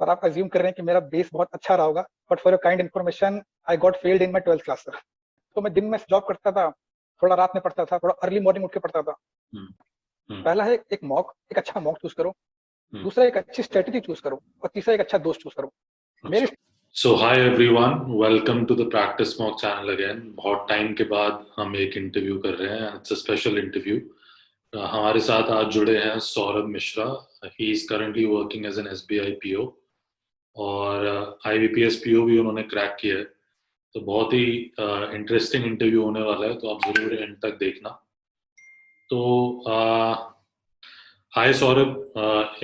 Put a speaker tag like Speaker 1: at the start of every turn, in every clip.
Speaker 1: और आप अज्यूम कर रहे हैं कि मेरा बेस बहुत अच्छा रहा होगा, but for your kind information I got failed in my 12th class sir. तो मैं दिन में जॉब करता था, थोड़ा रात में पढ़ता था, थोड़ा अर्ली मॉर्निंग उठ के पढ़ता था।
Speaker 2: हम्म, हम्म,
Speaker 1: पहला है एक अच्छा मॉक चूज करो, दूसरा एक अच्छी स्ट्रेटेजी चूज करो, और तीसरा एक अच्छा दोस्त चूज करो। मेरी
Speaker 2: So hi everyone, welcome to the Practice Mock channel again. बहुत टाइम के बाद हम एक इंटरव्यू कर रहे हैं, इट्स अ स्पेशल इंटरव्यू। हमारे साथ आज जुड़े हैं Saurabh Mishra. He is currently working as an SBI PO और आईबीपीएस पीओ भी उन्होंने क्रैक किया है। तो बहुत ही इंटरेस्टिंग इंटरव्यू होने वाला है, तो आप जरूर एंड तक देखना। तो हाय सौरभ,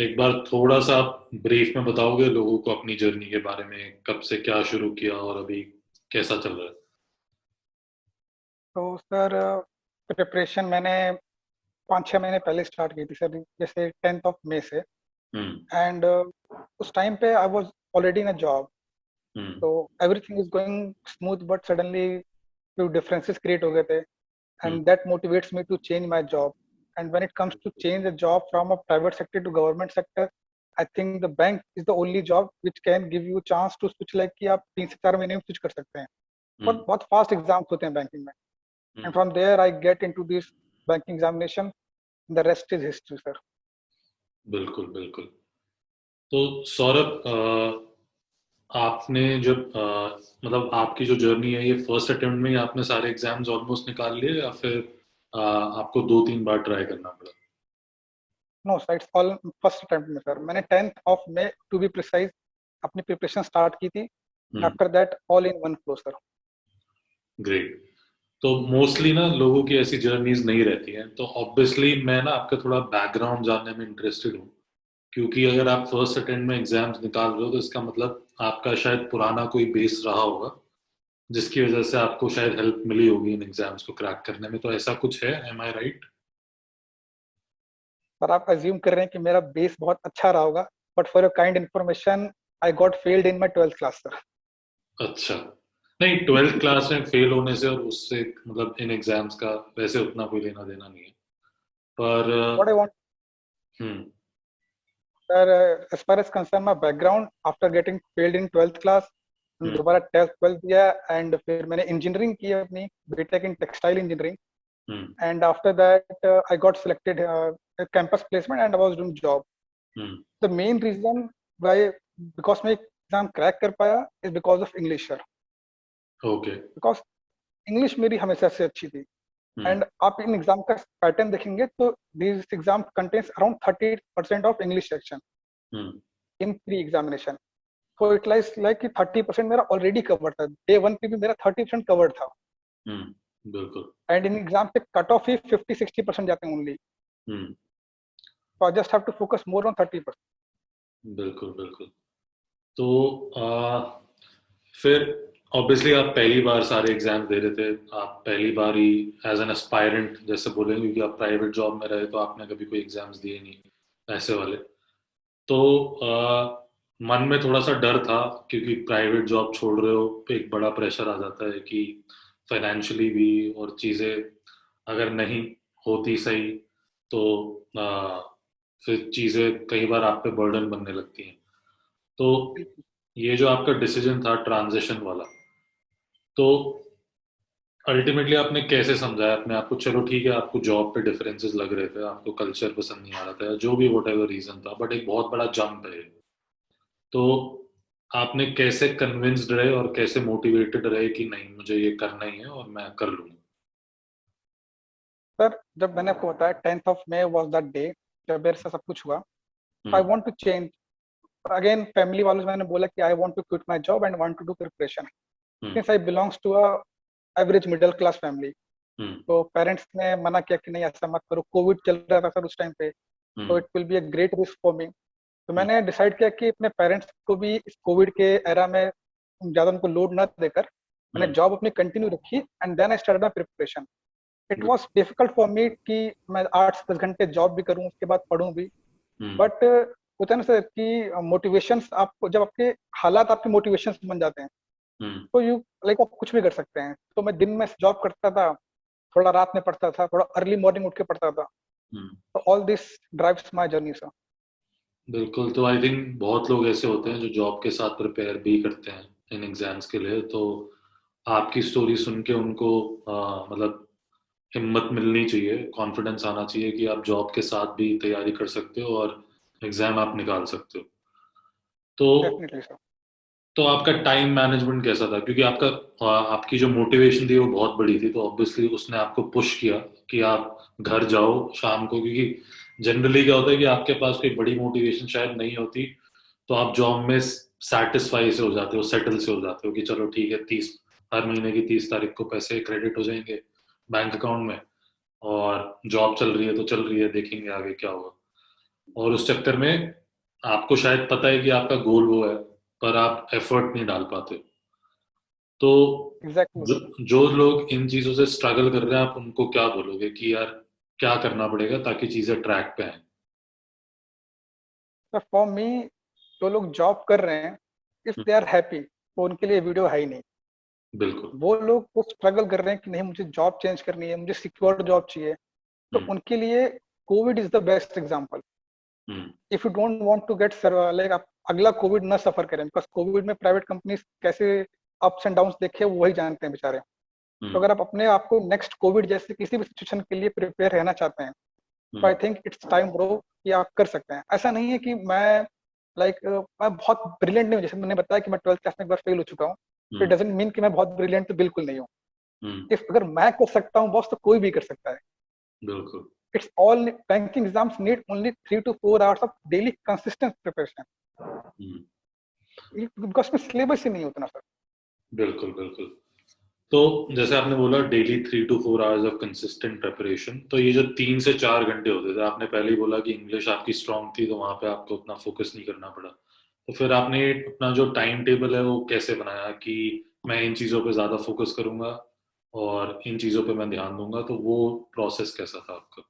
Speaker 2: एक बार थोड़ा सा ब्रीफ में बताओगे लोगों को अपनी जर्नी के बारे में, कब से क्या शुरू किया और अभी कैसा चल रहा है?
Speaker 1: तो सर प्रिपरेशन मैंने 5-6 महीने पहले स्टार्ट की थी सर, जैसे 10th of May से।
Speaker 2: हम्म,
Speaker 1: एंड उस टाइम पे I was already in a job,
Speaker 2: hmm,
Speaker 1: तो everything is going smooth, but suddenly few differences create हो गए थे,
Speaker 2: हम्म,
Speaker 1: and that motivates me to change my job. And when it comes to change a job from a private sector to government sector, I think the bank is the only job which can give you chance to switch, like कि आप 3 से 4 महीने में switch कर सकते हैं।
Speaker 2: हम्म,
Speaker 1: बहुत बहुत फास्ट एग्जाम्स होते हैं बैंकिंग में,
Speaker 2: hmm,
Speaker 1: and from there I get into this banking examination, the rest is history sir.
Speaker 2: बिल्कुल बिल्कुल। तो सौरभ, आपने जब मतलब आपकी जो जर्नी है, ये फर्स्ट अटेम्प्ट में ही आपने सारे एग्जाम्स ऑलमोस्ट निकाल लिए या फिर आपको 2-3 बार ट्राई करना पड़ा?
Speaker 1: No sir, it's all first attempt में सर। मैंने 10th of May to be precise अपनी प्रिपरेशन स्टार्ट की थी,
Speaker 2: hmm,
Speaker 1: after that all in one flow sir.
Speaker 2: Great. तो मोस्टली ना लोगों की ऐसी जर्नीज नहीं रहती हैं, तो ऑब्वियसली मैं ना आपका थोड़ा बैकग्राउंड जानने में इंटरेस्टेड हूँ। क्योंकि अगर आप फर्स्ट अटेम्प्ट में एग्जाम्स निकाल रहे हो तो इसका मतलब आपका शायद पुराना कोई बेस रहा होगा, जिसकी वजह से आपको शायद हेल्प मिली होगी इन एग्जाम्स को क्रैक करने में। तो ऐसा कुछ है, एम आई राइट?
Speaker 1: पर आप अज्यूम कर रहे हैं कि मेरा बेस बहुत अच्छा रहा होगा, but for your kind information I got failed in my 12th class sir.
Speaker 2: अच्छा। नहीं, 12th क्लास में फेल होने से और उससे मतलब इन एग्जाम्स का वैसे उतना कोई लेना देना नहीं है। पर
Speaker 1: what I want
Speaker 2: hmm,
Speaker 1: sir, as far as concern my background, after getting failed in 12th class,
Speaker 2: hmm,
Speaker 1: दोबारा 12th दिया, एंड फिर मैंने इंजीनियरिंग की अपनी, BTech in textile engineering.
Speaker 2: Hmm,
Speaker 1: and after that I got selected campus placement and I was doing job.
Speaker 2: Hmm,
Speaker 1: the main reason why because मैं exam crack कर पाया is because of English sir.
Speaker 2: Okay,
Speaker 1: because English मेरी हमेशा से अच्छी थी,
Speaker 2: हम्म,
Speaker 1: and आप in exam का पैटर्न देखेंगे तो this exam contains around 30% of English section
Speaker 2: hmm,
Speaker 1: in pre examination. तो इट लाइक कि 30% मेरा ऑलरेडी कवर था, डे वन पे भी मेरा 30% कवर था,
Speaker 2: बिल्कुल,
Speaker 1: एंड इन एग्जाम पे कट ऑफ ही 50-60% जाते हैं ओनली।
Speaker 2: हम्म,
Speaker 1: तो I just have to focus more on 30%।
Speaker 2: बिल्कुल बिल्कुल। तो फिर ऑब्वियसली आप पहली बार सारे एग्जाम दे रहे थे, आप पहली बार ही एज एन एस्पायरेंट जैसे बोलेंगे, क्योंकि आप प्राइवेट जॉब में रहे तो आपने कभी कोई एग्जाम्स दिए नहीं ऐसे वाले। तो मन में थोड़ा सा डर था, क्योंकि प्राइवेट जॉब छोड़ रहे हो तो एक बड़ा प्रेशर आ जाता है कि फाइनेंशियली भी, और चीज़ें अगर नहीं होती सही तो फिर चीज़ें कई बार आप पे बर्डन बनने लगती हैं। तो ये जो आपका डिसीजन था ट्रांजिशन वाला, तो अल्टीमेटली आपने कैसे समझाया अपने आप को? चलो ठीक है, आपको जॉब पे डिफरेंसेस लग रहे थे, आपको कल्चर पसंद नहीं आ रहा था, जो भी वट एवर रीजन था, बट एक बहुत बड़ा जंप है। तो आपने कैसे कन्विंस्ड रहे और कैसे मोटिवेटेड रहे कि नहीं, मुझे ये करना ही है और मैं कर लूंगा?
Speaker 1: सर, जब मैंने आपको बताया 10th of May was that day जब मेरे से सब कुछ हुआ, I
Speaker 2: hmm,
Speaker 1: want to change again. Family वालों से मैंने बोला कि I want to quit my job and want to do preparation,
Speaker 2: hmm,
Speaker 1: since I belongs to a average middle class family.
Speaker 2: Hmm,
Speaker 1: तो पेरेंट्स ने मना किया कि नहीं ऐसा मत करो, कोविड चल रहा था सर उस टाइम पे, तो
Speaker 2: hmm,
Speaker 1: it will be a great risk for me. तो
Speaker 2: हम्म,
Speaker 1: मैंने डिसाइड किया कि अपने पेरेंट्स को भी इस कोविड के एरा में ज्यादा उनको लोड ना देकर मैंने
Speaker 2: हम्म,
Speaker 1: जॉब अपनी कंटिन्यू रखी, and then I started my preparation. It was difficult for me कि मैं 8 से 10 घंटे जॉब भी करूं, उसके बाद पढूं भी,
Speaker 2: हम्म,
Speaker 1: बट होता है ना सर कि मोटिवेशंस आपको, जब आपके हालात आपके मोटिवेशंस बन जाते हैं,
Speaker 2: हम्म,
Speaker 1: तो यू लाइक आप कुछ भी कर सकते हैं। तो मैं दिन में जॉब करता था, थोड़ा रात में पढ़ता था, थोड़ा अर्ली मॉर्निंग उठ के पढ़ता था।
Speaker 2: हम्म,
Speaker 1: तो all this drives my journey sir.
Speaker 2: बिल्कुल। तो आई थिंक बहुत लोग ऐसे होते हैं जो जॉब के साथ प्रिपेयर भी करते हैं इन एग्जाम्स के लिए। तो आपकी स्टोरी सुन के उनको मतलब हिम्मत मिलनी चाहिए, कॉन्फिडेंस आना चाहिए कि आप जॉब के साथ भी तैयारी कर सकते हो और एग्जाम आप निकाल सकते हो। तो
Speaker 1: डेफिनेटली सर।
Speaker 2: तो आपका टाइम मैनेजमेंट कैसा था? क्योंकि आपकी जो मोटिवेशन थी वो बहुत बड़ी थी, तो ऑब्वियसली उसने आपको पुश किया कि आप घर जाओ शाम को। क्योंकि जनरली क्या होता है कि आपके पास कोई बड़ी मोटिवेशन शायद नहीं होती, तो आप जॉब में सेटिस्फाई से हो जाते हो, सेटल से हो जाते हो कि चलो ठीक है, 30 हर महीने की 30 तारीख को पैसे क्रेडिट हो जाएंगे बैंक अकाउंट में, और जॉब चल रही है तो चल रही है, देखेंगे आगे क्या होगा। और उस चक्कर में आपको शायद पता है कि आपका गोल वो है, पर आप एफर्ट नहीं डाल पाते। तो
Speaker 1: एग्जैक्टली
Speaker 2: जो,
Speaker 1: सर।
Speaker 2: जो लोग इन चीजों से स्ट्रगल कर रहे हैं, आप उनको क्या बोलोगे कि यार क्या करना पड़ेगा ताकि चीजें ट्रैक पे आए?
Speaker 1: सर फॉर मी, जो लोग जॉब कर रहे हैं, if
Speaker 2: hmm,
Speaker 1: they are happy, तो उनके लिए वीडियो है ही नहीं।
Speaker 2: बिल्कुल।
Speaker 1: वो लोग वो स्ट्रगल कर रहे हैं कि नहीं मुझे जॉब चेंज करनी है, मुझे सिक्योर जॉब चाहिए, तो
Speaker 2: हम्म,
Speaker 1: उनके लिए covid is the best example.
Speaker 2: Hmm,
Speaker 1: if you don't want to get like आप अगला कोविड ना सफर करें, बिकॉज कोविड में प्राइवेट कंपनीज कैसे अप्स एंड डाउन्स देखे वो वही जानते हैं बेचारे। तो
Speaker 2: हम्म,
Speaker 1: अगर आप अपने आप को नेक्स्ट कोविड जैसे किसी भी सिचुएशन के लिए प्रिपेयर रहना चाहते हैं, तो आई
Speaker 2: हम्म,
Speaker 1: थिंक इट्स टाइम ब्रो कि आप कर सकते हैं। ऐसा नहीं है कि मैं बहुत ब्रिलियंट नहीं हूँ, जैसे मैंने बताया कि मैं 12th क्लास में एक बार फेल हो चुका हूँ। इट
Speaker 2: हम्म,
Speaker 1: डजेंट मीन कि मैं बहुत ब्रिलियंट तो बिल्कुल नहीं हूँ।
Speaker 2: हम्म,
Speaker 1: इफ अगर मैं कर सकता हूँ बॉस, तो कोई भी कर सकता है।
Speaker 2: बिल्कुल।
Speaker 1: It's all banking exams need only 3 to 4 hours of daily consistent preparation,
Speaker 2: hmm,
Speaker 1: because में सिलेबस ही नहीं उतना सर।
Speaker 2: बिल्कुल, बिल्कुल। तो जैसे आपने बोला daily 3 to 4 hours of consistent preparation, तो ये जो 3 से 4 घंटे होते थे, आपने पहले ही बोला कि इंग्लिश आपकी स्ट्रांग थी तो वहां पे आपको उतना फोकस नहीं करना पड़ा। तो फिर आपने अपना जो टाइम टेबल है वो कैसे बनाया कि मैं इन चीज़ों पे ज़्यादा फोकस करूंगा और इन चीज़ों पे मैं ध्यान दूंगा? तो वो प्रोसेस कैसा था आपका?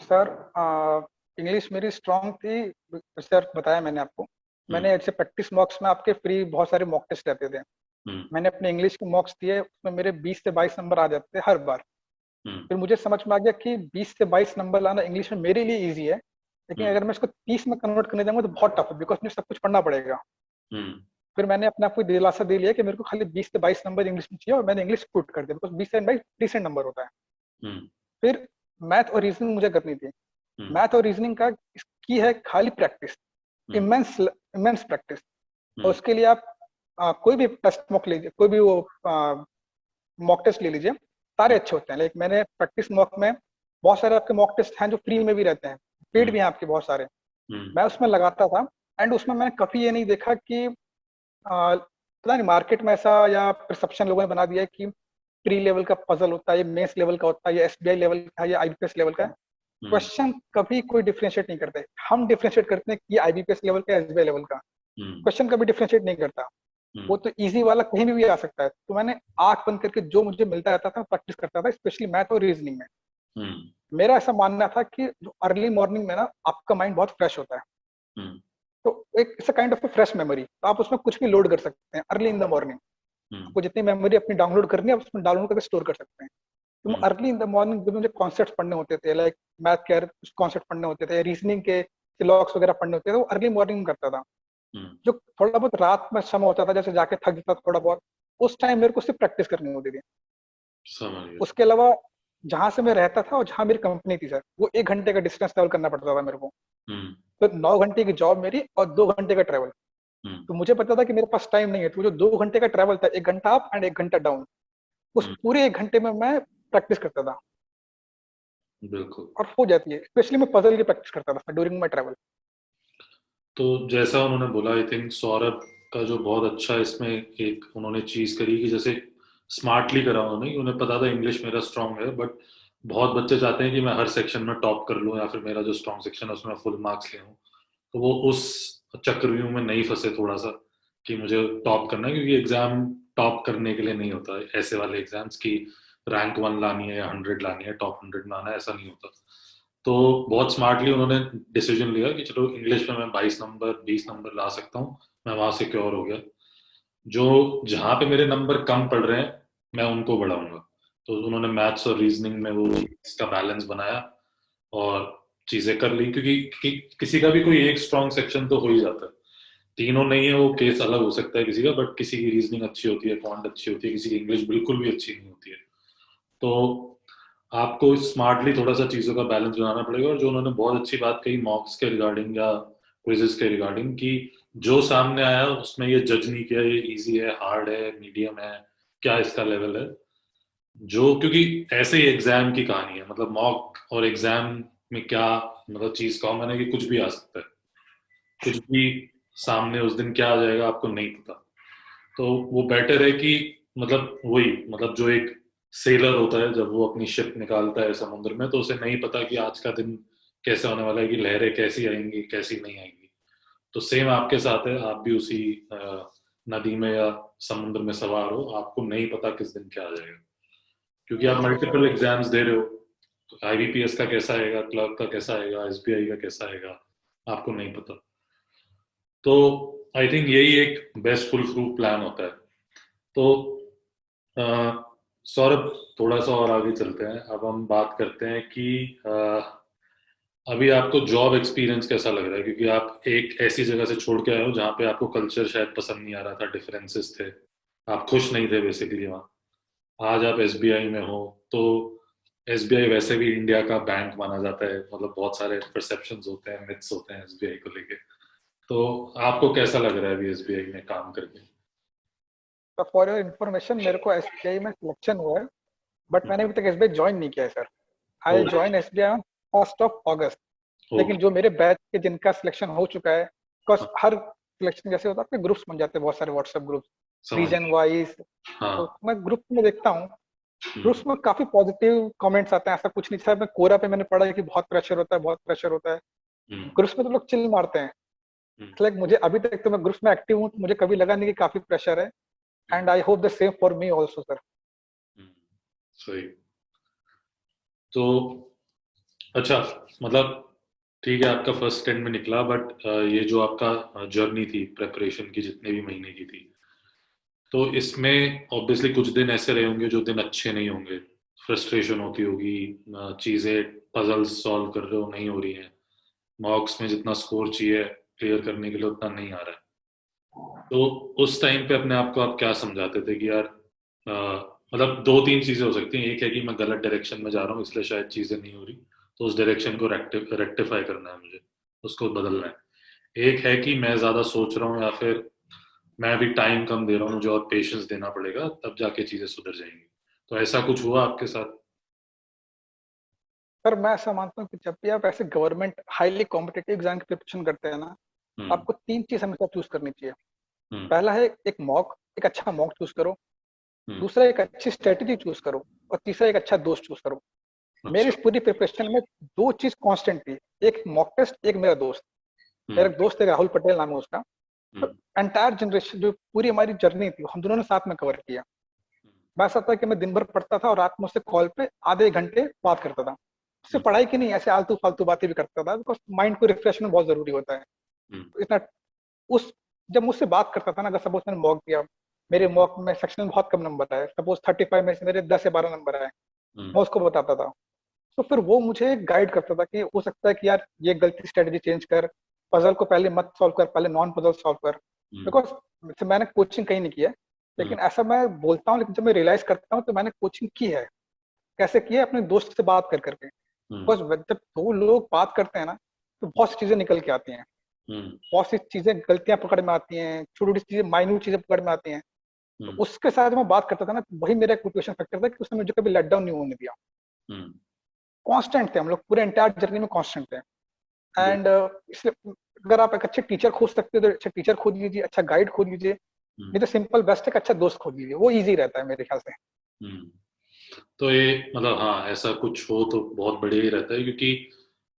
Speaker 1: सर इंग्लिश मेरी स्ट्रांग थी, सर बताया मैंने आपको।
Speaker 2: हम्म,
Speaker 1: मैंने ऐसे प्रैक्टिस मॉक्स में आपके फ्री बहुत सारे मॉक टेस्ट रहते थे।
Speaker 2: हम्म,
Speaker 1: मैंने अपने इंग्लिश के मॉक्स दिए, उसमें मेरे 20 से 22 नंबर आ जाते थे हर बार।
Speaker 2: हम्म,
Speaker 1: फिर मुझे समझ में आ गया कि 20 से 22 नंबर लाना इंग्लिश में मेरे लिए ईजी है, लेकिन
Speaker 2: हम्म,
Speaker 1: अगर मैं इसको 30 में कन्वर्ट करने जाऊंगा तो बहुत टफ है, बिकॉज मुझे सब कुछ पढ़ना पड़ेगा।
Speaker 2: हम्म,
Speaker 1: फिर मैंने अपने आप को दिलासा दे लिया कि मेरे को खाली 20 से 22 नंबर इंग्लिश में चाहिए, और मैंने इंग्लिश पुट कर दिया, बिकॉज 20 से 22 डिसेंट नंबर होता है।
Speaker 2: हम्म,
Speaker 1: फिर मैथ और रीजनिंग मुझे करनी थी।
Speaker 2: हम्म,
Speaker 1: मैथ और रीजनिंग का की है खाली प्रैक्टिस,
Speaker 2: हम्म,
Speaker 1: इमेंस इमेंस प्रैक्टिस। और
Speaker 2: हम्म,
Speaker 1: उसके लिए आप कोई भी टेस्ट मॉक लीजिए, कोई भी वो मॉक टेस्ट ले लीजिए, सारे अच्छे होते हैं। लाइक मैंने प्रैक्टिस मॉक में बहुत सारे आपके मॉक टेस्ट हैं जो फ्री में भी रहते हैं, पेड
Speaker 2: हम्म,
Speaker 1: भी हैं आपके बहुत सारे,
Speaker 2: हम्म,
Speaker 1: मैं उसमें लगाता था। एंड उसमें मैंने कभी ये नहीं देखा कि पता नहीं मार्केट में ऐसा या परसेप्शन लोगों ने बना दिया है कि प्री लेवल का पजल होता है, ये मेंस लेवल का होता है, या एसबीआई लेवल का है, या आईबीपीएस लेवल का है।
Speaker 2: हम्म,
Speaker 1: क्वेश्चन कभी कोई डिफरेंशिएट नहीं करते। हम डिफरेंशिएट करते हैं कि आईबीपीएस लेवल का, एसबीआई लेवल का।
Speaker 2: हम्म,
Speaker 1: क्वेश्चन कभी डिफरेंशिएट नहीं करता। वो
Speaker 2: हम्म,
Speaker 1: तो इजी वाला कहीं भी आ सकता है। तो मैंने आंख बंद करके जो मुझे मिलता रहता था प्रैक्टिस करता था, स्पेशली मैथ और रीजनिंग में।
Speaker 2: हम्म,
Speaker 1: मेरा ऐसा मानना था कि जो अर्ली मॉर्निंग में ना आपका माइंड बहुत फ्रेश होता है,
Speaker 2: हम्म,
Speaker 1: तो एक it's kind of fresh memory, तो आप उसमें कुछ भी लोड कर सकते हैं अर्ली इन द मॉर्निंग।
Speaker 2: हम्म,
Speaker 1: आपको जितनी मेमोरी अपनी डाउनलोड करनी है आप उसमें डाउनलोड करके स्टोर कर सकते हैं। तो
Speaker 2: हम्म,
Speaker 1: अर्ली इन द मॉर्निंग जब मुझे कॉन्सेप्ट पढ़ने होते थे, लाइक मैथ के कुछ कॉन्सेप्ट पढ़ने होते थे, रीजनिंग के सिलॉक्स वगैरह पढ़ने होते थे, तो अर्ली मॉर्निंग में करता था।
Speaker 2: हम्म,
Speaker 1: जो थोड़ा बहुत रात में समय होता था, जैसे जाके थक जाता था थोड़ा बहुत, उस टाइम मेरे को सिर्फ प्रैक्टिस करनी होती थी।
Speaker 2: समझ गया।
Speaker 1: उसके अलावा जहां से मैं रहता था और जहां मेरी कंपनी थी सर, वो 1 घंटे का डिस्टेंस ट्रेवल करना पड़ता था मेरे को।
Speaker 2: हम्म,
Speaker 1: तो 9 घंटे की जॉब मेरी और 2 घंटे का ट्रेवल।
Speaker 2: हम्म,
Speaker 1: तो मुझे पता था कि मेरे पास टाइम नहीं है, तो जो 2 घंटे का ट्रेवल था, 1 घंटा अप एंड 1 घंटा डाउन, उस
Speaker 2: हम्म,
Speaker 1: पूरे 1 घंटे में मैं प्रैक्टिस करता था।
Speaker 2: बिल्कुल।
Speaker 1: और हो जाती है, स्पेशली मैं पजल की प्रैक्टिस करता था ड्यूरिंग माई ट्रेवल।
Speaker 2: तो जैसा उन्होंने बोला, आई थिंक सौरभ का जो बहुत अच्छा इसमें एक उन्होंने चीज करी कि जैसे स्मार्टली करा उन्होंने, कि उन्हें पता था इंग्लिश मेरा स्ट्रांग है, बट बहुत बच्चे चाहते हैं कि मैं हर सेक्शन में टॉप कर लूँ या फिर मेरा जो स्ट्रांग सेक्शन है उसमें फुल मार्क्स ले आऊं। तो वो उस चक्रव्यूह में नहीं फंसे थोड़ा सा कि मुझे टॉप करना है, क्योंकि एग्जाम टॉप करने के लिए नहीं होता है। ऐसे वाले एग्जाम्स की रैंक 1 लानी है या 100 लानी है, टॉप 100 में आना है, ऐसा नहीं होता। तो बहुत स्मार्टली उन्होंने डिसीजन लिया कि चलो इंग्लिश में मैं 22 नंबर 20 नंबर ला सकता हूँ, मैं वहां सिक्योर हो गया। जो जहाँ पे मेरे नंबर कम पड़ रहे हैं मैं उनको बढ़ाऊंगा। तो उन्होंने मैथ्स और रीजनिंग में वो इसका बैलेंस बनाया, और चीजें कर ली, क्योंकि किसी का भी कोई एक स्ट्रॉन्ग सेक्शन तो हो ही जाता है। तीनों नहीं है वो केस अलग हो सकता है किसी का, बट किसी की रीजनिंग अच्छी होती है, क्वांट अच्छी होती है, किसी की इंग्लिश बिल्कुल भी अच्छी नहीं होती है। तो आपको स्मार्टली थोड़ा सा चीजों का बैलेंस बनाना पड़ेगा। और जो उन्होंने बहुत अच्छी बात कही मॉक्स के रिगार्डिंग या क्विजेस के रिगार्डिंग, कि जो सामने आया उसमें ये जज नहीं किया ये इजी है, हार्ड है, मीडियम है, क्या इसका लेवल है। जो क्योंकि ऐसे ही एग्जाम की कहानी है, मतलब मॉक और एग्जाम में क्या मतलब चीज कॉमन है कि कुछ भी आ सकता है, कुछ भी सामने उस दिन क्या आ जाएगा आपको नहीं पता। तो वो बेटर है कि मतलब वही, मतलब जो एक सेलर होता है जब वो अपनी शिप निकालता है समुद्र में, तो उसे नहीं पता कि आज का दिन कैसे होने वाला है, कि लहरें कैसी आएंगी कैसी नहीं आएंगी। तो सेम आपके साथ है, आप भी उसी नदी में या समुद्र में सवार हो, आपको नहीं पता किस दिन क्या आ जाएगा, क्योंकि आप
Speaker 1: बिल्कुल सर।
Speaker 2: मल्टीपल एग्जाम्स दे रहे हो। तो आईबीपीएस का कैसा आएगा, क्लर्क का कैसा आएगा, एसबीआई का कैसा आएगा, आपको नहीं पता। तो आई थिंक यही एक बेस्ट फुल प्रूफ प्लान होता है। तो अ, सौरभ, थोड़ा सा और आगे चलते हैं। अब हम बात करते हैं कि अभी आपको जॉब एक्सपीरियंस कैसा लग रहा है, क्योंकि आप एक ऐसी जगह से छोड़ के आए हो जहाँ पे आपको कल्चर शायद पसंद नहीं आ रहा था, डिफरेंसेस थे, आप खुश नहीं थे बेसिकली वहाँ। आज आप एसबीआई में हो। तो एसबीआई वैसे भी इंडिया का बैंक माना जाता है, मतलब बहुत सारे परसेप्शंस होते हैं, मिथ्स होते हैं एसबीआई को लेके। तो आपको कैसा लग रहा है अभी एसबीआई में काम करके?
Speaker 1: तो फॉर योर इन्फॉर्मेशन, मेरे को एसबीआई में सिलेक्शन हुआ है, बट मैंने अभी तक एसबीआई ज्वाइन नहीं किया है sir.
Speaker 2: Oh,
Speaker 1: I join SBI on 1 August. लेकिन
Speaker 2: ओके।
Speaker 1: जो मेरे बैच के जिनका सिलेक्शन हो चुका है, बिकॉज हर सिलेक्शन जैसे होता है आपके ग्रुप्स बन जाते हैं, बहुत सारे व्हाट्सएप ग्रुप्स
Speaker 2: समझ।
Speaker 1: Region wise.
Speaker 2: हाँ।
Speaker 1: तो मैं ग्रुप में देखता हूँ,
Speaker 2: हम्म,
Speaker 1: ग्रुप्स में काफी पॉजिटिव कमेंट्स आते हैं। ऐसा कुछ नहीं, सर मैं कोरा पे मैंने पढ़ा है कि बहुत प्रेशर होता है, बहुत प्रेशर होता है।
Speaker 2: हम्म,
Speaker 1: ग्रुप्स में तो लोग चिल मारते हैं।
Speaker 2: हम्म,
Speaker 1: लाइक मुझे अभी तक तो मैं ग्रुप्स में एक्टिव हूँ, तो मुझे कभी लगा नहीं कि काफी प्रेशर है।
Speaker 2: Hmm,
Speaker 1: and I hope the same for me also sir.
Speaker 2: Hmm, सही। तो अच्छा, मतलब ठीक है आपका फर्स्ट स्टैंड में निकला, बट ये जो आपका जर्नी थी प्रेपरेशन की, जितने भी महीने की थी, तो इसमें ऑब्वियसली कुछ दिन ऐसे रहे होंगे जो दिन अच्छे नहीं होंगे, फ्रस्ट्रेशन होती होगी, चीजें पजल्स सॉल्व कर रहे हो नहीं हो रही हैं, मॉक्स में जितना स्कोर चाहिए क्लियर करने के लिए उतना नहीं आ रहा है। तो उस टाइम पे अपने आप को आप क्या समझाते थे कि यार मतलब दो तीन चीजें हो सकती हैं, एक है कि मैं गलत डायरेक्शन में जा रहा हूँ इसलिए शायद चीजें नहीं हो रही, तो उस डायरेक्शन को रेक्टिफाई करना है मुझे, उसको बदलना है। एक है कि मैं ज्यादा सोच रहा हूँ, या फिर मैं अभी टाइम कम दे रहा हूँ, मुझे और पेशेंस देना पड़ेगा, तब जाके चीजें सुधर जाएंगी। तो ऐसा कुछ हुआ आपके साथ?
Speaker 1: सर मैं ऐसा मानता हूँ कि जब भी आप ऐसे गवर्नमेंट हाईली कॉम्पिटेटिव एग्जाम की प्रिपरेशन करते हैं ना,
Speaker 2: हम्म,
Speaker 1: आपको तीन चीज हमेशा चूज करनी चाहिए।
Speaker 2: हम्म,
Speaker 1: पहला है एक मॉक, एक अच्छा मॉक चूज करो।
Speaker 2: हम्म,
Speaker 1: दूसरा एक अच्छी स्ट्रेटेजी चूज करो। और तीसरा एक अच्छा दोस्त चूज करो। मेरी
Speaker 2: अच्छा।
Speaker 1: इस पूरी प्रिपरेशन में दो चीज कांस्टेंट थी, एक मॉक टेस्ट, एक मेरा दोस्त। मेरा
Speaker 2: हम्म,
Speaker 1: एक दोस्त है, राहुल पटेल नाम है उसका। तो
Speaker 2: हम्म,
Speaker 1: एंटायर जनरेशन जो पूरी हमारी जर्नी थी, हम दोनों ने साथ में कवर किया। मैं ऐसा था कि मैं दिन भर पढ़ता था और रात में उससे कॉल पे आधे घंटे बात करता था। उससे
Speaker 2: हम्म,
Speaker 1: पढ़ाई की नहीं, ऐसे आलतू फालतू बातें भी करता था, बिकॉज माइंड को रिफ्रेशमेंट बहुत जरूरी होता है।
Speaker 2: हम्म,
Speaker 1: तो इतना उस जब मुझसे बात करता था ना, अगर सपोज मैंने मॉक दिया, मेरे मॉक में सेक्शन में बहुत कम नंबर आए, सपोज 35 में से मेरे 10 या 12 नंबर आए,
Speaker 2: हम्म,
Speaker 1: मैं उसको बताता था। तो फिर वो मुझे गाइड करता था कि हो सकता है कि यार ये गलती, स्ट्रेटेजी चेंज कर, पजल को पहले मत सॉल्व कर, पहले नॉन पजल सॉल्व कर।
Speaker 2: हम्म,
Speaker 1: बिकॉज मैंने कोचिंग कहीं नहीं किया,
Speaker 2: हम्म,
Speaker 1: लेकिन ऐसा मैं बोलता हूँ, लेकिन जब मैं रियलाइज करता हूँ तो मैंने कोचिंग की है। कैसे की है? अपने दोस्त से बात कर करके।
Speaker 2: हम्म,
Speaker 1: बिकॉज जब दो लोग बात करते हैं ना, तो बहुत सी चीजें निकल के आती हैं।
Speaker 2: हम्म,
Speaker 1: बहुत सी चीजें, गलतियां पकड़ में आती हैं, छोटी छोटी चीजें, माइन्यूट चीजें पकड़ में आती हैं। तो
Speaker 2: हम्म,
Speaker 1: उसके साथ मैं बात करता था ना, तो वही मेरा एक मोटिवेशन फैक्टर था कि उसने मुझे कभी लेट डाउन नहीं होने दिया।
Speaker 2: हम्म,
Speaker 1: कांस्टेंट थे हम लोग, पूरे एंटायर जर्नी में कांस्टेंट थे।
Speaker 2: बिल्कुल,
Speaker 1: एंड इसलिए अगर आप एक अच्छे टीचर खोज सकते हो तो अच्छे टीचर खोज लीजिए, अच्छा गाइड खोज लीजिए।
Speaker 2: हम्म,
Speaker 1: नहीं तो सिंपल बेस्ट है, एक अच्छा दोस्त खोज लीजिए, वो इजी रहता है मेरे ख्याल से।
Speaker 2: हम्म। तो ये मतलब हाँ, ऐसा कुछ हो तो बहुत बढ़िया ही रहता है, क्योंकि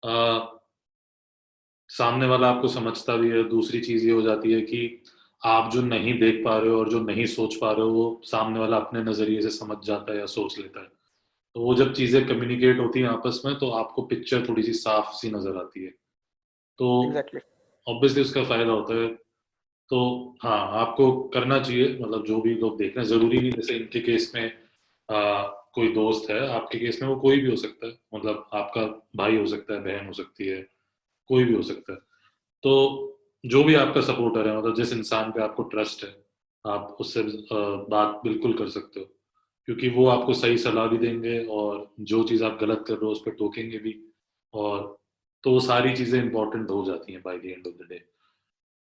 Speaker 2: आ, सामने वाला आपको समझता भी है। दूसरी चीज ये हो जाती है कि आप जो नहीं देख पा रहे हो और जो नहीं सोच पा रहे हो, वो सामने वाला अपने नजरिए से समझ जाता है या सोच लेता है। तो वो जब चीजें कम्युनिकेट होती हैं आपस में, तो आपको पिक्चर थोड़ी सी साफ सी नजर आती है। तो
Speaker 1: एग्जैक्टली।
Speaker 2: ऑब्वियसली उसका फायदा होता है। तो हाँ, आपको करना चाहिए, मतलब जो भी लोग देख रहे हैं, जरूरी नहीं जैसे इनके केस में कोई दोस्त है, आपके केस में वो कोई भी हो सकता है, मतलब आपका भाई हो सकता है, बहन हो सकती है, कोई भी हो सकता है। तो जो भी आपका सपोर्टर है, मतलब जिस इंसान पे आपको ट्रस्ट है, आप उससे बात बिल्कुल कर सकते हो, क्योंकि वो आपको सही सलाह भी देंगे, और जो चीज़ आप गलत कर रहे हो उस पर टोकेंगे भी। और तो वो सारी चीज़ें इंपॉर्टेंट हो जाती हैं by the end of the day.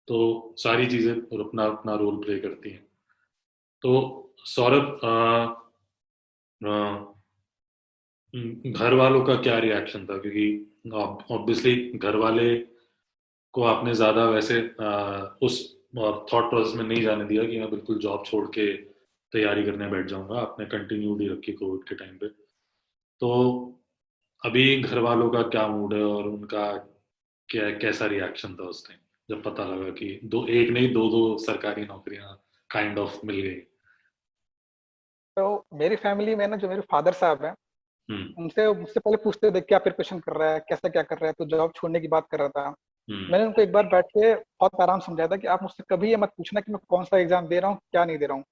Speaker 2: तो सारी चीज़ें अपना अपना रोल प्ले करती हैं। तो सौरभ, घर वालों का क्या रिएक्शन था? क्योंकि ऑब्वियसली घर वाले को आपने ज़्यादा वैसे उस थॉट प्रोसेस में नहीं जाने दिया कि मैं बिल्कुल जॉब छोड़ के तैयारी करने बैठ जाऊंगा। आपने कंटिन्यूटी रखी कोविड के टाइम पे। तो अभी घर वालों का क्या मूड है, और उनका क्या कैसा रिएक्शन था उस टाइम जब पता लगा कि दो, एक नहीं दो दो सरकारी नौकरियां काइंड ऑफ मिल गई?
Speaker 1: तो मेरी फैमिली में ना, जो मेरे फादर साहब हैं,
Speaker 2: हम्म।
Speaker 1: उनसे मुझसे पहले पूछते थे क्या प्रिपरेशन कर रहा है, कैसा क्या कर रहा है, तो जॉब छोड़ने की बात कर रहा था।
Speaker 2: हम्म।
Speaker 1: मैंने उनको एक बार बैठ के बहुत आराम से समझाया था कि आप मुझसे कभी ये मत पूछना कि मैं कौन सा एग्जाम दे रहा हूँ, क्या नहीं दे रहा हूँ।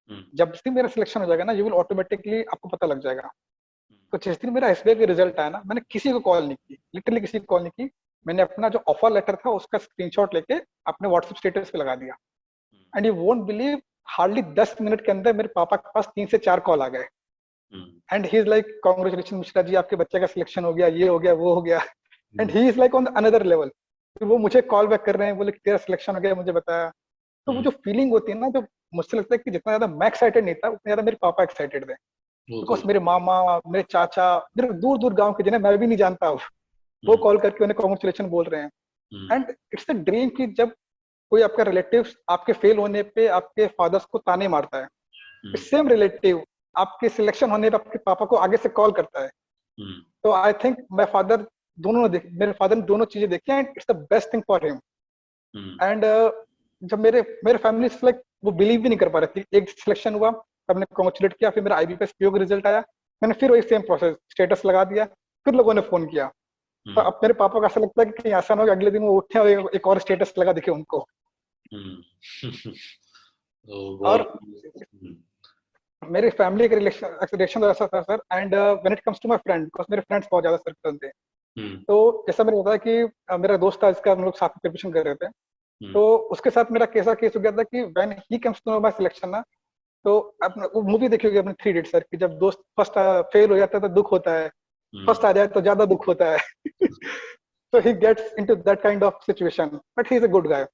Speaker 2: हम्म।
Speaker 1: जब से मेरा सिलेक्शन हो जाएगा ना, यू विल ऑटोमेटिकली आपको पता लग जाएगा।
Speaker 2: हम्म।
Speaker 1: तो जिस दिन मेरा एसबीआई का रिजल्ट आया ना, मैंने किसी को कॉल नहीं की, लिटरली किसी को कॉल नहीं की। मैंने अपना जो ऑफर लेटर था उसका स्क्रीनशॉट लेके अपने व्हाट्सएप स्टेटस पे लगा दिया। And you won't believe, hardly 10 minute के अंदर मेरे पापा के पास 3 से 4 कॉल आ गए।
Speaker 2: Hmm.
Speaker 1: And he is like, congratulation Mishra ji, आपके बच्चे का सिलेक्शन हो गया, ये हो गया, वो हो गया। And
Speaker 2: hmm.
Speaker 1: He is like on another level. वो मुझे कॉल बैक कर रहे हैं, बोले कि तेरा सिलेक्शन हो गया, मुझे बताया। तो वो
Speaker 2: हम्म।
Speaker 1: जो फीलिंग होती है ना, जो मुझसे लगता है कि जितना ज्यादा मैं एक्साइटेड नहीं था, उतना ज्यादा मेरे पापा एक्साइटेड थे।
Speaker 2: वो तो।
Speaker 1: बिकॉज मेरे मामा, मेरे चाचा, मेरे दूर दूर गांव के जिन्हें मैं भी नहीं जानता हूँ, वो
Speaker 2: हम्म।
Speaker 1: कॉल करके उन्हें कॉन्ग्रेचुलेशन बोल रहे हैं।
Speaker 2: हम्म।
Speaker 1: एंड इट्स अ ड्रीम कि जब कोई आपका रिलेटिव आपके फेल होने पे आपके फादर्स को ताने मारता है,
Speaker 2: हम्म।
Speaker 1: सेम रिलेटिव आपके सिलेक्शन होने पे आपके पापा को आगे से कॉल करता है।
Speaker 2: हम्म।
Speaker 1: तो आई थिंक माई फादर, मेरे फादर ने दोनों चीजें देखी, and it's the best thing for him.
Speaker 2: Hmm.
Speaker 1: And जब मेरे मेरे फैमिली लाइक वो बिलीव भी नहीं कर पा रही थी। एक सिलेक्शन हुआ, तब ने कॉन्ग्रेचुलेट किया, फिर मेरा आईबीपीएस पीओ का रिजल्ट आया, मैंने फिर वही सेम प्रोसेस स्टेटस लगा दिया, फिर लोगों ने फोन किया। तो
Speaker 2: हम्म।
Speaker 1: अब मेरे पापा को ऐसा लगता है कि कहीं ऐसा ना हो कि अगले दिन वो उठे और एक और स्टेटस लगा दिखे उनको।
Speaker 2: हम्म। तो
Speaker 1: और
Speaker 2: बहुत। हम्म।
Speaker 1: मेरी फैमिली का रिलेशन तो ऐसा था sir. And when it comes to my friend, because मेरे फ्रेंड्स बहुत ज्यादा सर्कल थे।
Speaker 2: हम्म।
Speaker 1: तो जैसा मैंने बताया कि मेरा दोस्त था, इसका हम लोग साथ में प्रिपरेशन कर रहे थे।
Speaker 2: हम्म।
Speaker 1: तो उसके साथ मेरा कैसा केस हो गया था कि when he comes to know my selection ना, तो अपना वो मूवी देखी होगी अपने 3 इडियट्स सर, कि जब दोस्त फर्स्ट फेल हो जाता है तो दुख होता है,
Speaker 2: हम्म।
Speaker 1: फर्स्ट आ जाए तो ज्यादा दुख होता है। तो he gets into that kind of situation, but he is a good guy.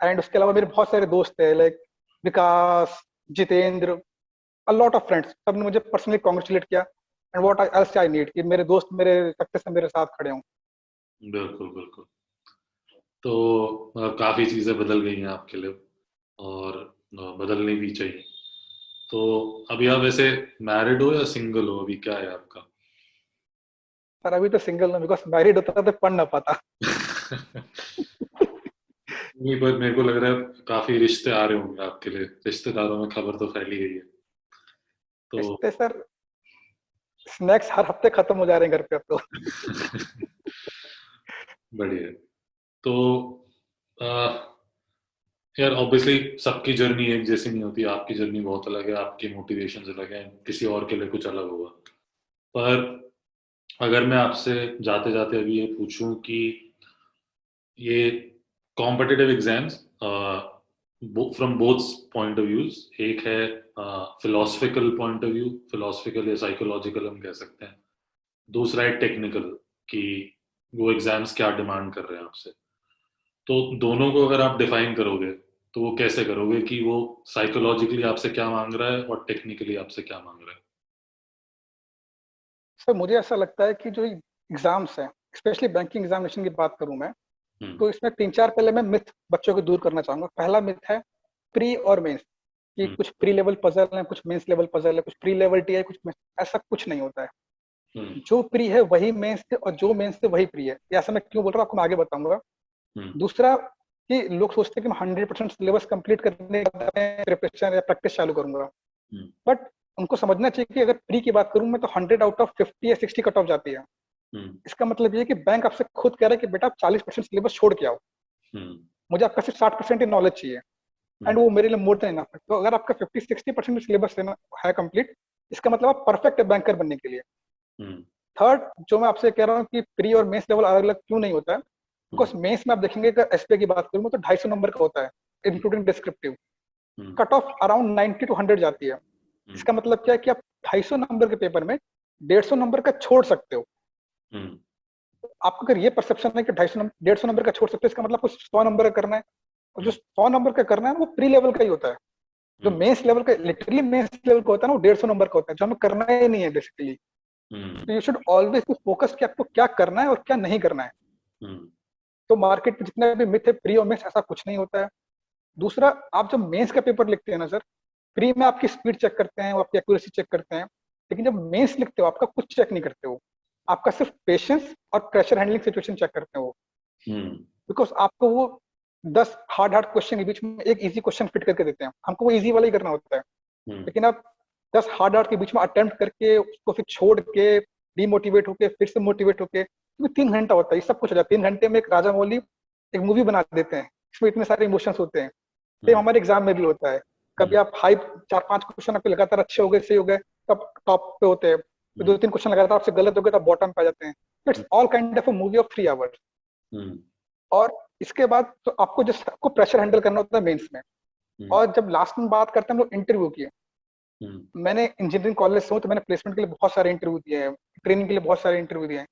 Speaker 1: And उसके अलावा मेरे बहुत सारे दोस्त थे, like Vikas, Jitendra, a lot of friends, सबने मुझे पर्सनली कॉन्ग्रेचुलेट किया। And what else I need कि मेरे दोस्त मेरे सक्सेस में मेरे साथ खड़े हों।
Speaker 2: बिल्कुल बिल्कुल। तो काफी चीजें बदल गई हैं आपके लिए, और बदलनी भी चाहिए। तो अभी आप वैसे मैरिड हो या सिंगल हो? अभी क्या है आपका?
Speaker 1: पर अभी तो सिंगल हूँ, बिकॉज मैरिड होता तो पढ़ ना पाता।
Speaker 2: नहीं, पर मेरे को लग रहा है काफी रिश्ते आ रहे होंगे आपके लिए, रिश्तेदारों में खबर तो फैली गई है। तो
Speaker 1: रिश्ते सर, स्नैक्स हर हफ्ते खत्म हो जा रहे हैं घर पे अब तो।
Speaker 2: बढ़िया। तो आ, यार ऑब्वियसली सबकी जर्नी एक जैसी नहीं होती, आपकी जर्नी बहुत अलग है, आपकी मोटिवेशन अलग है, किसी और के लिए कुछ अलग होगा। पर अगर मैं आपसे जाते जाते अभी ये पूछूं कि ये competitive exams from both point of views, एक है philosophical point of view, philosophical या साइकोलॉजिकल हम कह सकते हैं, दूसरा है टेक्निकल, कि वो एग्जाम्स क्या डिमांड कर रहे हैं आपसे। तो दोनों को अगर आप डिफाइन करोगे तो वो कैसे करोगे कि वो साइकोलॉजिकली आपसे क्या मांग रहा है और टेक्निकली आपसे क्या मांग रहा
Speaker 1: सर मुझे ऐसा लगता है कि जो एग्जाम्स हैं, स्पेशली बैंकिंग एग्जामिनेशन की बात करूं मैं,
Speaker 2: है?
Speaker 1: तो इसमें 3 4 पहले मैं मिथ बच्चों को दूर करना चाहूंगा। पहला मिथ है प्री और मेंस, कि
Speaker 2: हम्म।
Speaker 1: कुछ प्री लेवल पजल है, कुछ मेंस लेवल पजल है, कुछ प्री लेवल टी है, कुछ मेंस। ऐसा कुछ नहीं होता है।
Speaker 2: हम्म।
Speaker 1: जो प्री है वही मेंस है, और जो मेंस है वही प्री है। ये ऐसा मैं क्यों बोल रहा हूँ आपको मैं आगे बताऊंगा।
Speaker 2: हम्म।
Speaker 1: दूसरा, कि लोग सोचते हैं कि मैं 100% सिलेबस कंप्लीट करने के बाद प्रिपरेशन या प्रैक्टिस चालू करूंगा।
Speaker 2: हम्म।
Speaker 1: बट उनको समझना चाहिए कि अगर प्री की बात करूं मैं, तो 100 आउट ऑफ 50 या 60 कट ऑफ जाती है।
Speaker 2: हम्म।
Speaker 1: इसका मतलब ये है कि बैंक आपसे खुद कह रहा है कि बेटा आप 40% सिलेबस छोड़ के आओ,
Speaker 2: हम्म।
Speaker 1: मुझे आपका सिर्फ 60% ही नॉलेज चाहिए। एंड
Speaker 2: हम्म।
Speaker 1: वो मेरे लिए मोर देन इनफ है। तो अगर आपका 50 60% सिलेबस है कंप्लीट, इसका मतलब आप परफेक्ट है बैंकर बनने के लिए।
Speaker 2: हम्म,
Speaker 1: थर्ड, जो मैं आपसे कह रहा हूँ कि प्री और मेंस लेवल अलग अलग क्यों नहीं होता है, बिकॉज मेंस में आप देखेंगे अगर एसपीआई की बात करूँ तो 250 नंबर का होता है including descriptive.
Speaker 2: Hmm,
Speaker 1: cut off around 90 to 100 जाती है।
Speaker 2: हम्म,
Speaker 1: इसका मतलब क्या है कि आप 250 नंबर के पेपर में 150 नंबर का छोड़ सकते हो।
Speaker 2: हम्म,
Speaker 1: आपको अगर ये परसेप्शन है कि 150 नंबर का छोड़ सकते हो, इसका मतलब कुछ 100 नंबर का करना है, और जो
Speaker 2: हम्म,
Speaker 1: 100 नंबर का करना है वो प्री लेवल का ही होता है। जो
Speaker 2: हम्म,
Speaker 1: मेंस लेवल का, लिटरली मेंस लेवल का होता है ना, वो 150 नंबर का होता है, जो हमें करना ही नहीं है बेसिकली।
Speaker 2: हम्म,
Speaker 1: तो you should always be focus कि आपको क्या करना है और क्या नहीं करना है।
Speaker 2: हम्म,
Speaker 1: तो मार्केट में जितने भी मिथ है प्री और मेंस, ऐसा कुछ नहीं होता है। दूसरा, आप जब मेंस का पेपर लिखते हैं ना सर, प्री में आपकी स्पीड चेक करते हैं, वो आपकी एक्यूरेसी चेक करते हैं, लेकिन जब मेंस लिखते हो आपका कुछ चेक नहीं करते हो, आपका सिर्फ पेशेंस और प्रेशर हैंडलिंग सिचुएशन चेक करते हो।
Speaker 2: हम्म,
Speaker 1: बिकॉज आपको वो 10 हार्ड हार्ड क्वेश्चन के बीच में एक इजी क्वेश्चन फिट करके देते हैं, हमको वो इजी वाला ही करना होता है।
Speaker 2: हम्म,
Speaker 1: लेकिन आप 10 हार्ड हार्ड के बीच में अटेम्प्ट करके उसको फिर छोड़ के डीमोटिवेट होके फिर से मोटिवेट होके, तो 3 घंटा होता है, ये सब कुछ हो जाता है 3 घंटे में। एक राजा मौली एक मूवी बना देते हैं, इसमें इतने सारे इमोशंस होते हैं। सेम
Speaker 2: हम्म,
Speaker 1: हमारे एग्जाम में भी होता है। कभी
Speaker 2: हम्म,
Speaker 1: आप हाई 4-5 क्वेश्चन आपके लगातार अच्छे हो गए, सही हो गए, तब टॉप पे होते हैं। तो
Speaker 2: हम्म,
Speaker 1: 2-3 क्वेश्चन लगातार आपसे गलत हो गए तब बॉटम पे आ जाते हैं। It's all kind of a movie of 3 hours.
Speaker 2: Hmm,
Speaker 1: और इसके बाद तो आपको जस्ट आपको प्रेशर हैंडल करना होता है मेंस में।
Speaker 2: हम्म,
Speaker 1: और जब लास्ट में बात करते हैं हम लोग इंटरव्यू की,
Speaker 2: हम्म,
Speaker 1: मैंने इंजीनियरिंग कॉलेज से हूँ तो मैंने प्लेसमेंट के लिए बहुत सारे इंटरव्यू दिए हैं, ट्रेनिंग के लिए बहुत सारे इंटरव्यू दिए हैं,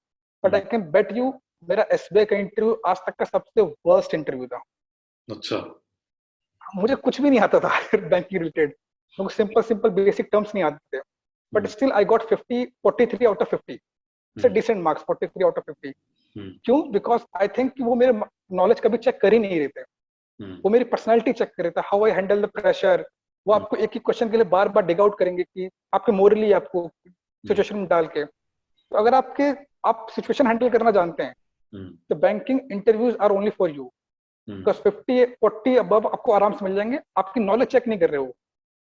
Speaker 1: but I
Speaker 2: hmm,
Speaker 1: can bet you मेरा एसबीआई का इंटरव्यू आज तक का सबसे वर्स्ट इंटरव्यू था।
Speaker 2: अच्छा,
Speaker 1: मुझे कुछ भी नहीं आता था बैंकिंग रिलेटेड, मुझे सिंपल सिंपल बेसिक टर्म्स नहीं आते थे, but
Speaker 2: hmm,
Speaker 1: still I got 43 out of 50। It's
Speaker 2: hmm,
Speaker 1: decent marks, 43 out of 50।
Speaker 2: Hmm,
Speaker 1: क्यों? बिकॉज आई थिंक कि वो मेरे नॉलेज कभी चेक कर ही नहीं रहे थे,
Speaker 2: हम्म,
Speaker 1: वो मेरी पर्सनैलिटी चेक कर रहे थे, how I handle the pressure. वो
Speaker 2: हम्म,
Speaker 1: आपको एक ही क्वेश्चन के लिए बार बार डिग आउट करेंगे कि आपके मोरली आपको
Speaker 2: हम्म,
Speaker 1: सिचुएशन में डाल के। तो अगर आप सिचुएशन हैंडल करना जानते हैं
Speaker 2: हम्म,
Speaker 1: तो banking interviews are only for you.
Speaker 2: Hmm,
Speaker 1: because 50-40 above आपको आराम से मिल जाएंगे, आपकी नॉलेज चेक नहीं कर रहे हो,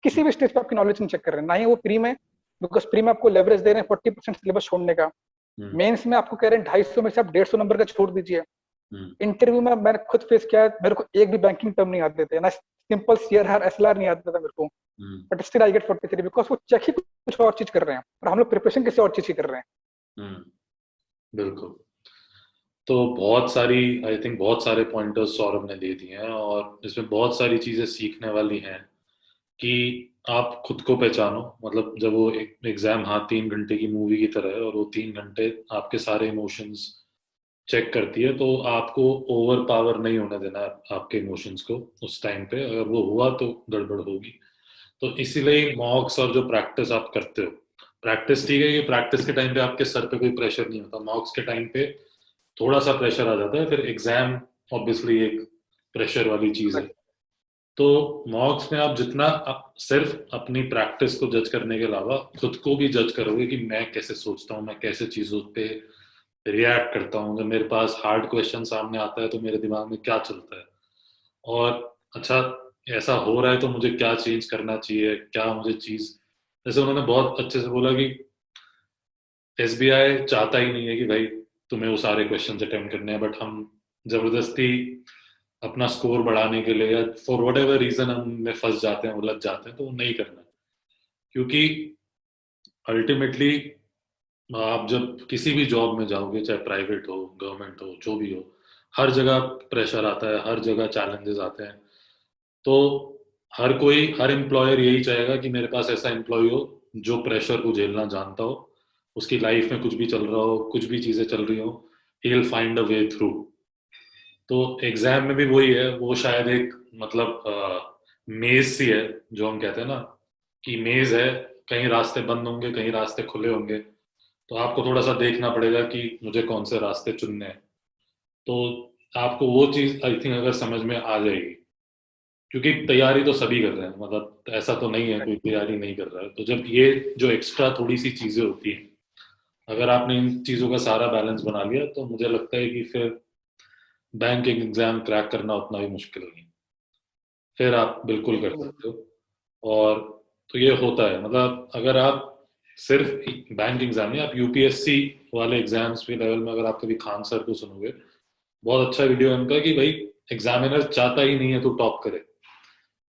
Speaker 1: किसी भी स्टेज पे आपकी नॉलेज नहीं चेक कर रहे हैं, ना ही वो प्री में, बिकॉज प्री में आपको लेवरेज दे रहे हैं 40% सिलेबस छोड़ने का।
Speaker 2: हम्म,
Speaker 1: मेंस में आपको कह रहे हैं 250 में से आप 150 नंबर का छोड़ दीजिए।
Speaker 2: हम्म,
Speaker 1: इंटरव्यू में मैंने खुद फेस किया है, मेरे को एक भी बैंकिंग टर्म नहीं आते थे ना, सिंपल सीआरआर एसएलआर नहीं आता था मेरे को,
Speaker 2: hmm,
Speaker 1: but still I get 43 because वो चेक ही कुछ और चीज कर रहे हैं और हम लोग प्रिपरेशन किसी और चीज की कर रहे हैं।
Speaker 2: हम्म, बिल्कुल। तो बहुत सारी, आई थिंक बहुत सारे पॉइंटर्स सौरभ ने दे दिए हैं और इसमें बहुत सारी चीजें सीखने वाली हैं कि आप खुद को पहचानो। मतलब जब वो एक एग्जाम, हाँ, 3 घंटे की मूवी की तरह है और वो 3 घंटे आपके सारे इमोशंस चेक करती है, तो आपको ओवर पावर नहीं होने देना है आपके इमोशंस को उस टाइम पे। अगर वो हुआ तो गड़बड़ होगी। तो इसीलिए मॉक्स और जो प्रैक्टिस आप करते हो, प्रैक्टिस ठीक है, ये प्रैक्टिस के टाइम पे आपके सर पे कोई प्रेशर नहीं होता, मॉक्स के टाइम पे थोड़ा सा प्रेशर आ जाता है, फिर एग्जाम ऑब्वियसली एक प्रेशर वाली चीज है। तो मॉक्स में आप जितना सिर्फ अपनी प्रैक्टिस को जज करने के अलावा खुद को भी जज करोगे कि मैं कैसे सोचता हूँ, मैं कैसे चीजों पे रिएक्ट करता हूँ, जब मेरे पास हार्ड क्वेश्चन सामने आता है तो मेरे दिमाग में क्या चलता है, और अच्छा ऐसा हो रहा है तो मुझे क्या चेंज करना चाहिए, क्या मुझे चीज। जैसे उन्होंने बहुत अच्छे से बोला कि एसबीआई चाहता ही नहीं है कि भाई तुम्हें वो सारे क्वेश्चन अटेम्प्ट करने हैं, बट हम जबरदस्ती अपना स्कोर बढ़ाने के लिए या फॉर वट एवर रीजन हम में फंस जाते हैं, उलझ जाते हैं, तो वो नहीं करना है। क्योंकि अल्टीमेटली आप जब किसी भी जॉब में जाओगे, चाहे प्राइवेट हो, गवर्नमेंट हो, जो भी हो, हर जगह प्रेशर आता है, हर जगह चैलेंजेस आते हैं। तो हर कोई, हर एम्प्लॉयर यही चाहेगा कि मेरे पास ऐसा एम्प्लॉय हो जो प्रेशर को झेलना जानता हो, उसकी लाइफ में कुछ भी चल रहा हो, कुछ भी चीजें चल रही हो, he will find a way through. तो एग्जाम में भी वही है, वो शायद एक मतलब मेज सी है, जो हम कहते हैं ना कि मेज है, कहीं रास्ते बंद होंगे, कहीं रास्ते खुले होंगे, तो आपको थोड़ा सा देखना पड़ेगा कि मुझे कौन से रास्ते चुनने हैं। तो आपको वो चीज आई थिंक अगर समझ में आ जाएगी, क्योंकि तैयारी तो सभी कर रहे हैं, मतलब ऐसा तो नहीं है कोई तैयारी नहीं कर रहा है। तो जब ये जो एक्स्ट्रा थोड़ी सी चीजें होती हैं, अगर आपने इन चीजों का सारा बैलेंस बना लिया, तो मुझे लगता है कि फिर बैंकिंग एग्जाम क्रैक करना उतना भी मुश्किल नहीं, फिर आप बिल्कुल कर
Speaker 1: बिल्कुल।
Speaker 2: सकते हो। और तो ये होता है, मतलब अगर आप सिर्फ बैंक एग्जाम नहीं, आप यूपीएससी वाले एग्जाम्स के लेवल में अगर आप कभी खान सर को सुनोगे, बहुत अच्छा वीडियो है उनका कि भाई एग्जामिनर चाहता ही नहीं है तू टॉप करे,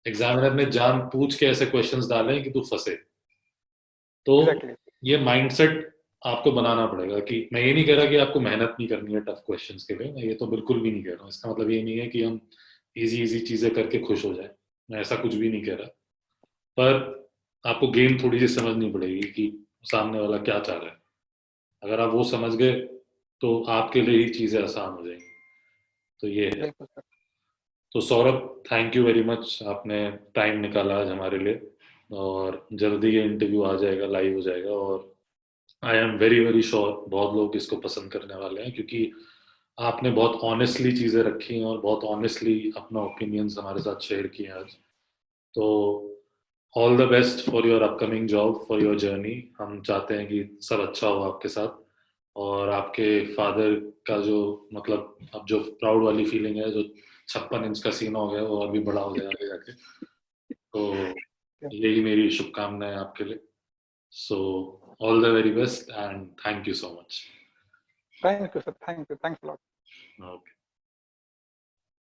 Speaker 2: एग्जामिनर ने जान पूछ के ऐसे क्वेश्चंस डाले हैं कि तू फंसे। तो
Speaker 1: Exactly.
Speaker 2: ये माइंडसेट आपको बनाना पड़ेगा कि मैं ये नहीं कह रहा कि आपको मेहनत नहीं करनी है टफ क्वेश्चंस के लिए, मैं ये तो बिल्कुल भी नहीं कह रहा हूँ। इसका मतलब ये नहीं है कि हम इजी इजी चीजें करके खुश हो जाए, मैं ऐसा कुछ भी नहीं कह रहा। पर आपको गेम थोड़ी सी समझनी पड़ेगी कि सामने वाला क्या चाह रहा है। अगर आप वो समझ गए तो आपके लिए ही चीजें आसान हो जाएंगी। तो ये है।
Speaker 1: बिल्कुल सर।
Speaker 2: तो Saurabh, thank you very much, आपने टाइम निकाला आज हमारे लिए। और जल्दी ये इंटरव्यू आ जाएगा, लाइव हो जाएगा, और I am very very sure बहुत लोग इसको पसंद करने वाले हैं, क्योंकि आपने बहुत ऑनेस्टली चीज़ें रखी हैं और बहुत ऑनेस्टली अपना ओपिनियंस हमारे साथ शेयर किए आज। तो all the best for your upcoming job, for your journey. हम चाहते हैं कि सब अच्छा हो आपके साथ, और आपके फादर का जो, मतलब अब जो प्राउड वाली फीलिंग है, जो 56 इंच का सीना हो गया, वो और भी बड़ा हो जाए आगे जाके। तो यही मेरी शुभकामनाएं आपके लिए। So all the very best and thank you so much.
Speaker 1: Thank you, sir. Thank you. Thanks a lot.
Speaker 2: Okay.